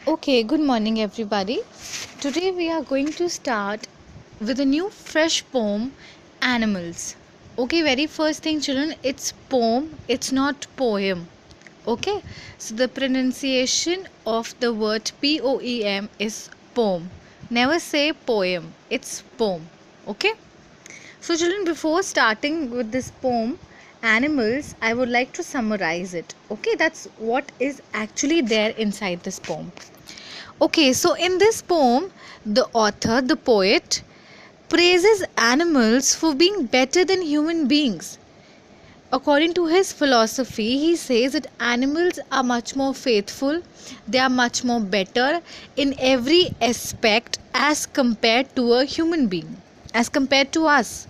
Okay, good morning, everybody. Today we are going to start with a new fresh poem, Animals. Okay, very first thing, children, it's poem, it's not poem. Okay, so the pronunciation of the word poem is poem. Never say poem, it's poem. Okay, so children, before starting with this poem, Animals, I would like to summarize it. Okay, that's what is actually there inside this poem. Okay, so in this poem, the author, the poet, praises animals for being better than human beings. According to his philosophy, he says that animals are much more faithful, they are much more better in every aspect as compared to a human being, as compared to us.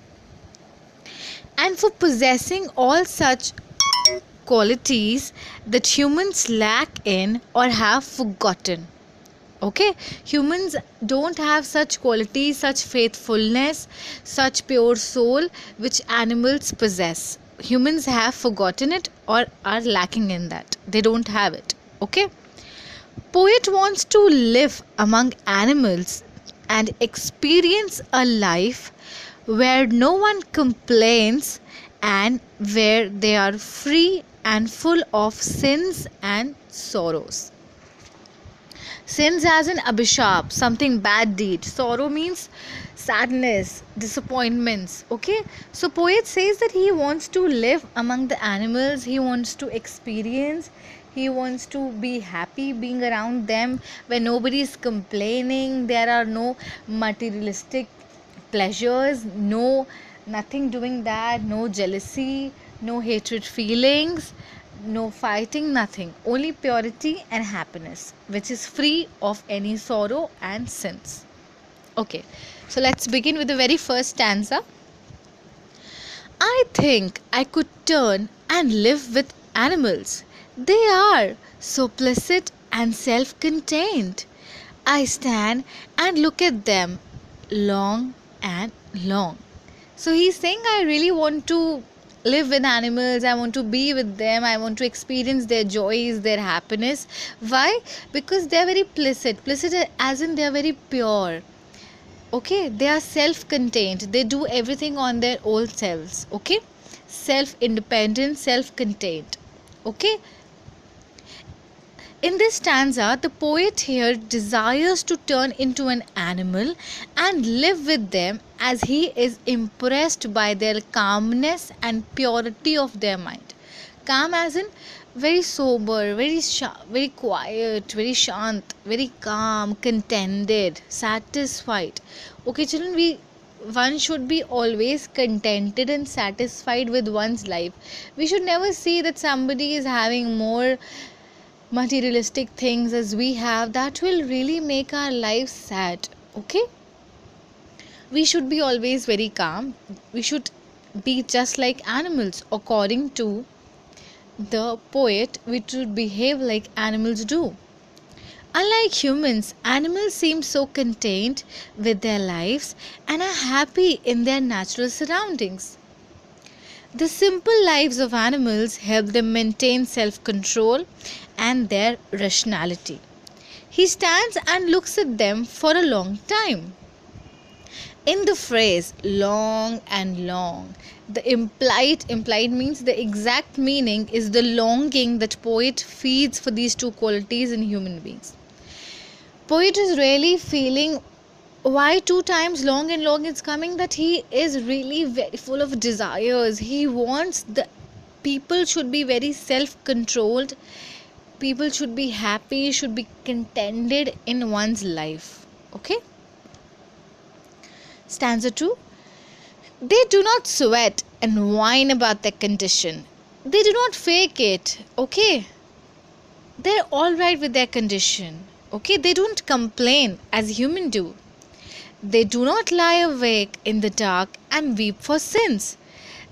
And for possessing all such qualities that humans lack in or have forgotten. Okay, humans don't have such qualities, such faithfulness, such pure soul which animals possess. Humans have forgotten it or are lacking in that. They don't have it. Okay, poet wants to live among animals and experience a life where no one complains and where they are free and full of sins and sorrows. Sins as an abhishap, something bad deed. Sorrow means sadness, disappointments. Okay, so poet says that he wants to live among the animals. He wants to experience. He wants to be happy being around them where nobody is complaining. There are no materialistic pleasures. No, nothing doing that. No jealousy. No hatred feelings, no fighting, nothing, only purity and happiness, which is free of any sorrow and sins. Okay, so let's begin with the very first stanza. I think I could turn and live with animals. They are so placid and self contained. I stand and look at them long and long. So he's saying, I really want to live with animals, I want to be with them, I want to experience their joys, their happiness. Why? Because they are very placid as in they are very pure. Okay, they are self contained, they do everything on their own selves. Okay, self independent, self contained. Okay, in this stanza, the poet here desires to turn into an animal and live with them as he is impressed by their calmness and purity of their mind. Calm as in very sober, very quiet, very shant, very calm, contented, satisfied. Okay, children, one should be always contented and satisfied with one's life. We should never see that somebody is having more materialistic things as we have. That will really make our lives sad. Okay, we should be always very calm. We should be just like animals. According to the poet, we should behave like animals do. Unlike humans, animals seem so contained with their lives and are happy in their natural surroundings. The simple lives of animals help them maintain self control and their rationality. He stands and looks at them for a long time. In the phrase long and long, the implied means the exact meaning is the longing that poet feeds for these two qualities in human beings. Poet is really feeling why two times long and long it's coming, that he is really very full of desires. He wants the people should be very self-controlled, people should be happy, should be contented in one's life. Okay, stanza 2. They do not sweat and whine about their condition. They do not fake it. Okay, they're all right with their condition. Okay, they don't complain as humans do. They do not lie awake in the dark and weep for sins.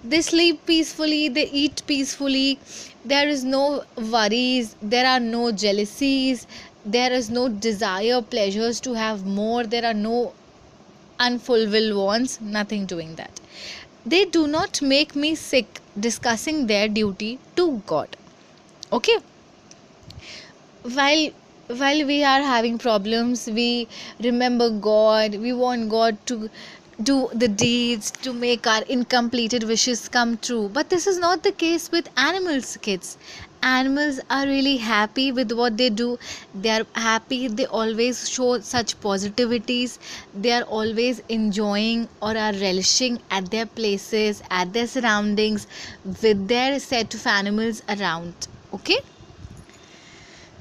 They sleep peacefully, they eat peacefully. There is no worries, there are no jealousies, there is no desire, pleasures to have more, there are no unfulfilled wants, nothing doing that. They do not make me sick discussing their duty to God. Okay, while while we are having problems, we remember God, we want God to do the deeds to make our incompleted wishes come true. But this is not the case with animals, kids. Animals are really happy with what they do. They are happy, they always show such positivities. They are always enjoying or are relishing at their places, at their surroundings, with their set of animals around. Okay?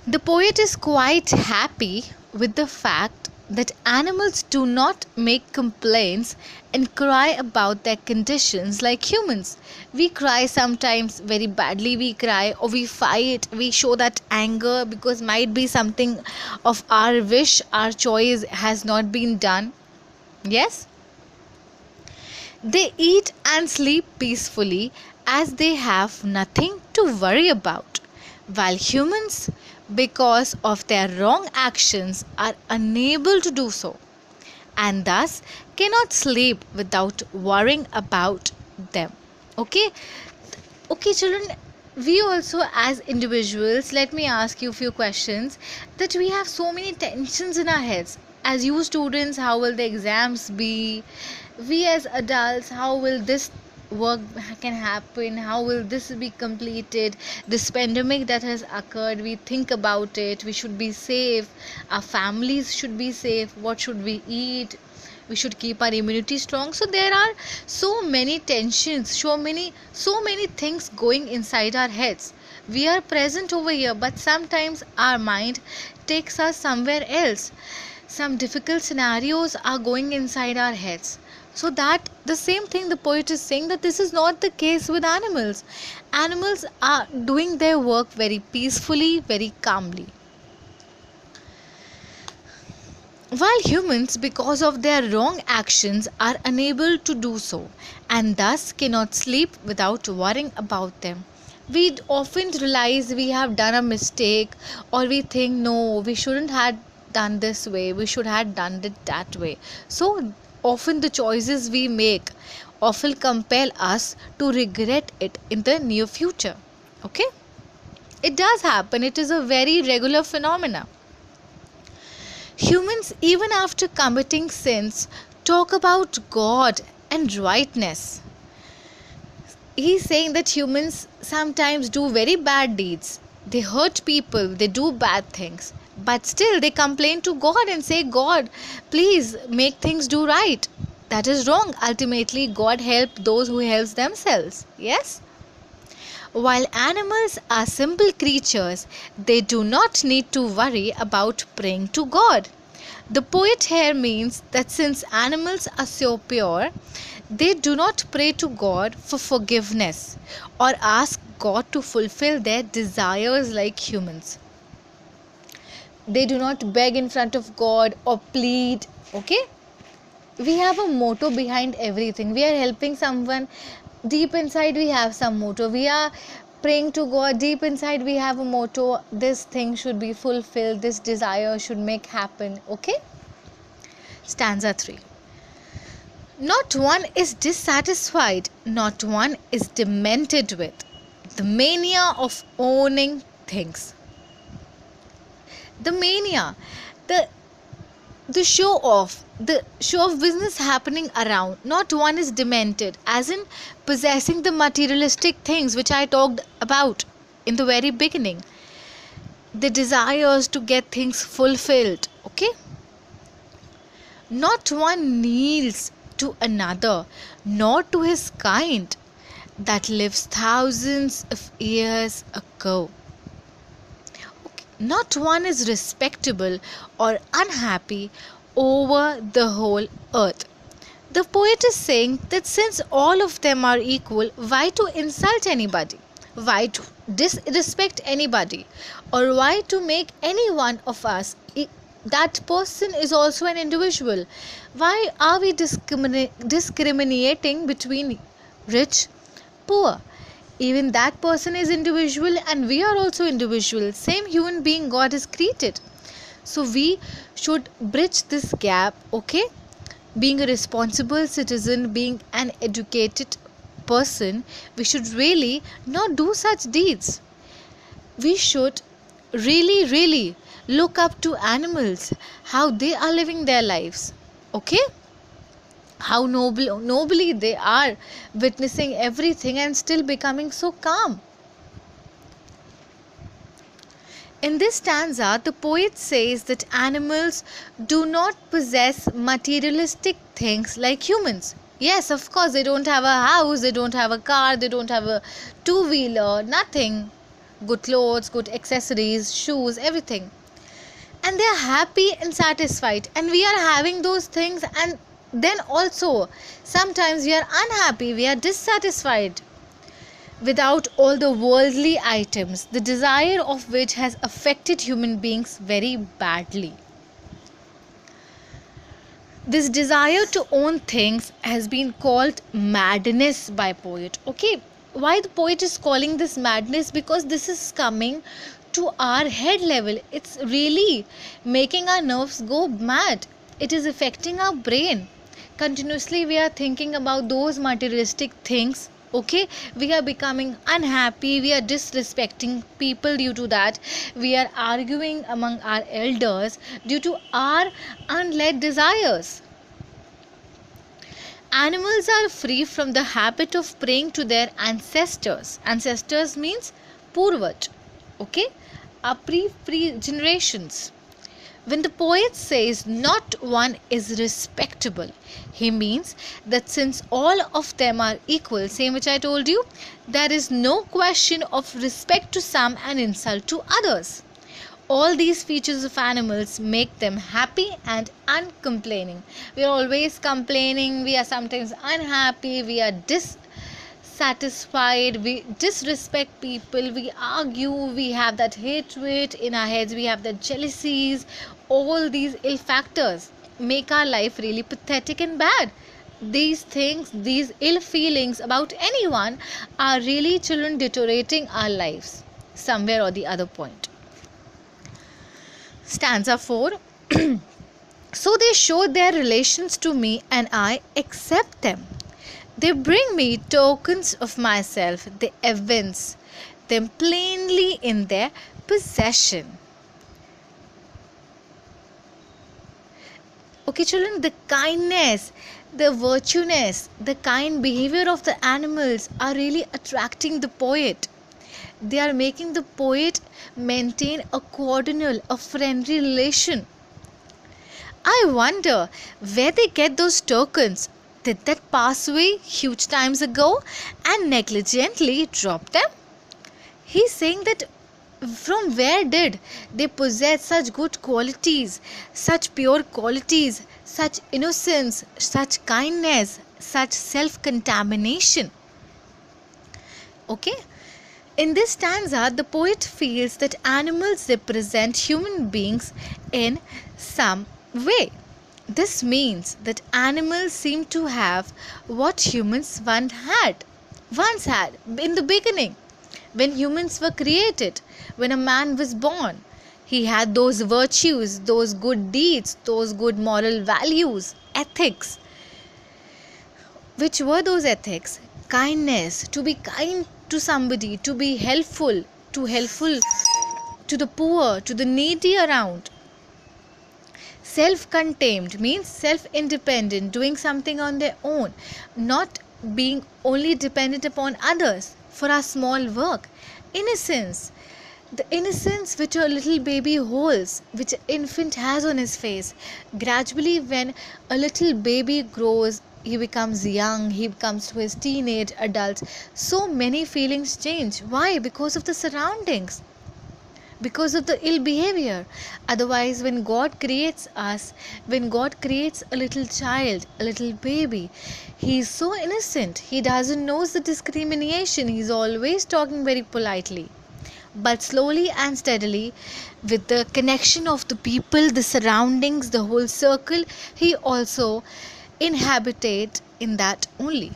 The poet is quite happy with the fact that animals do not make complaints and cry about their conditions like humans. We cry sometimes very badly, we cry or we fight, we show that anger because might be something of our wish, our choice has not been done. Yes? They eat and sleep peacefully as they have nothing to worry about, while humans, because of their wrong actions, are unable to do so and thus cannot sleep without worrying about them. Okay? Okay, children, we also as individuals, let me ask you a few questions, that we have so many tensions in our heads. As you students, how will the exams be? We as adults, how will this work can happen? How will this be completed? This pandemic that has occurred, we think about it. We should be safe. Our families should be safe. What should we eat? We should keep our immunity strong. So there are so many tensions, so many things going inside our heads. We are present over here, but sometimes our mind takes us somewhere else. Some difficult scenarios are going inside our heads. So that the same thing the poet is saying, that this is not the case with animals. Animals are doing their work very peacefully, very calmly, while humans, because of their wrong actions, are unable to do so and thus cannot sleep without worrying about them. We often realize we have done a mistake, or we think, no, we shouldn't have done this way, we should have done it that way. So often the choices we make often compel us to regret it in the near future. Okay? It does happen, it is a very regular phenomena. Humans, even after committing sins, talk about God and rightness. He's saying that humans sometimes do very bad deeds. They hurt people, they do bad things. But still they complain to God and say, God, please make things do right. That is wrong. Ultimately, God helps those who help themselves. Yes? While animals are simple creatures, they do not need to worry about praying to God. The poet here means that since animals are so pure, they do not pray to God for forgiveness or ask God to fulfill their desires like humans. They do not beg in front of God or plead. Okay? We have a motto behind everything. We are helping someone, deep inside we have some motto. We are praying to God, deep inside we have a motto. This thing should be fulfilled, this desire should make happen. Okay? Stanza 3. Not one is dissatisfied, not one is demented with the mania of owning things. The mania, the show off, the show of business happening around. Not one is demented, as in possessing the materialistic things which I talked about in the very beginning. The desires to get things fulfilled. Okay? Not one kneels to another, nor to his kind that lives thousands of years ago. Not one is respectable or unhappy over the whole earth. The poet is saying that since all of them are equal, why to insult anybody? Why to disrespect anybody? Or why to make any one of us that person is also an individual? Why are we discriminating between rich, poor? Even that person is individual and we are also individual. Same human being God has created. So we should bridge this gap, okay? Being a responsible citizen, being an educated person, we should really not do such deeds. We should really Look up to animals, how they are living their lives. Okay? How nobly they are witnessing everything and still becoming so calm. In this stanza, the poet says that animals do not possess materialistic things like humans. Yes, of course, they don't have a house, they don't have a car, they don't have a two-wheeler, nothing. Good clothes, good accessories, shoes, everything. And they are happy and satisfied. And we are having those things, and then also sometimes we are unhappy, we are dissatisfied without all the worldly items, the desire of which has affected human beings very badly. This desire to own things has been called madness by poet. Okay, why the poet is calling this madness? Because this is coming to our head level. It's really making our nerves go mad. It is affecting our brain. Continuously we are thinking about those materialistic things. Okay, we are becoming unhappy, we are disrespecting people due to that, we are arguing among our elders due to our unled desires. Animals are free from the habit of praying to their ancestors. Ancestors means purvaj. Okay, our pre generations. When the poet says not one is respectable, he means that since all of them are equal, same which I told you, there is no question of respect to some and insult to others. All these features of animals make them happy and uncomplaining. We are always complaining, we are sometimes unhappy, we are dissatisfied, we disrespect people, we argue, we have that hatred in our heads, we have that jealousies. All these ill factors make our life really pathetic and bad. These things, these ill feelings about anyone are really, children, deteriorating our lives somewhere or the other point. Stanza 4. So they show their relations to me and I accept them. They bring me tokens of myself, they evince them plainly in their possession. Okay, children, the kindness, the virtueness, the kind behavior of the animals are really attracting the poet. They are making the poet maintain a cordial, a friendly relation. I wonder where they get those tokens. Did that pass away huge times ago and negligently drop them? He's saying that from where did they possess such good qualities, such pure qualities, such innocence, such kindness, such self-contamination? Okay. In this stanza, the poet feels that animals represent human beings in some way. This means that animals seem to have what humans once had in the beginning. When humans were created, when a man was born, he had those virtues, those good deeds, those good moral values, ethics. Which were those ethics? Kindness, to be kind to somebody, to be helpful to the poor, to the needy around. Self-contained means self-independent, doing something on their own, not being only dependent upon others for our small work. Innocence, the innocence which a little baby holds, which an infant has on his face. Gradually, when a little baby grows, he becomes young, he comes to his teenage adults, so many feelings change. Why? Because of the surroundings, because of the ill behavior. Otherwise, when God creates us, when God creates a little child, a little baby, he is so innocent, he doesn't know the discrimination, he is always talking very politely. But slowly and steadily, with the connection of the people, the surroundings, the whole circle, he also inhabitate in that only.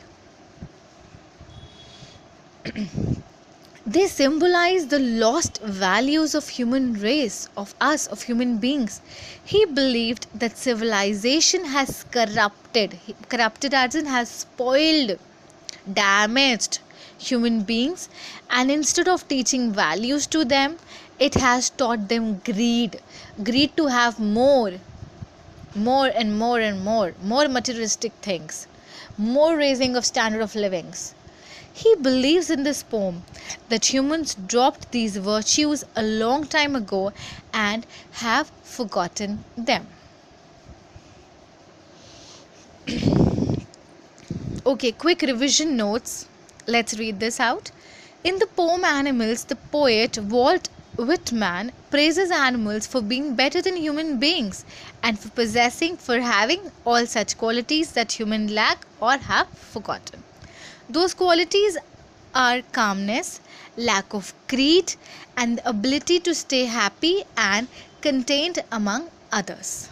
They symbolize the lost values of human race, of us, of human beings. He believed that civilization has corrupted as in has spoiled, damaged human beings, and instead of teaching values to them, It has taught them greed to have more and more materialistic things, more raising of standard of livings. He believes in this poem that humans dropped these virtues a long time ago and have forgotten them. Okay, quick revision notes. Let's read this out. In the poem Animals, the poet Walt Whitman praises animals for being better than human beings and for having all such qualities that humans lack or have forgotten. Those qualities are calmness, lack of greed, and the ability to stay happy and contained among others.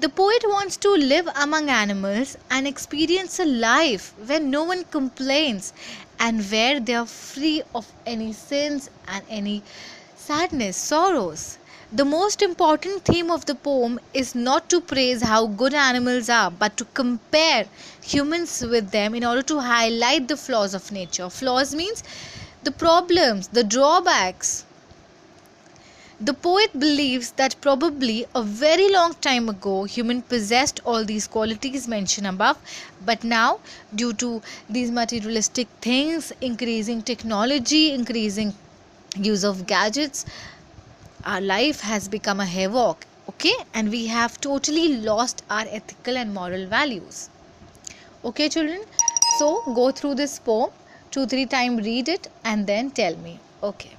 The poet wants to live among animals and experience a life where no one complains and where they are free of any sins and any sadness, sorrows. The most important theme of the poem is not to praise how good animals are, but to compare humans with them in order to highlight the flaws of nature. Flaws means the problems, the drawbacks. The poet believes that probably a very long time ago human possessed all these qualities mentioned above, but now due to these materialistic things, increasing technology, increasing use of gadgets, our life has become a havoc, okay, and we have totally lost our ethical and moral values. Okay children, so go through this poem 2-3 times, read it and then tell me. Okay.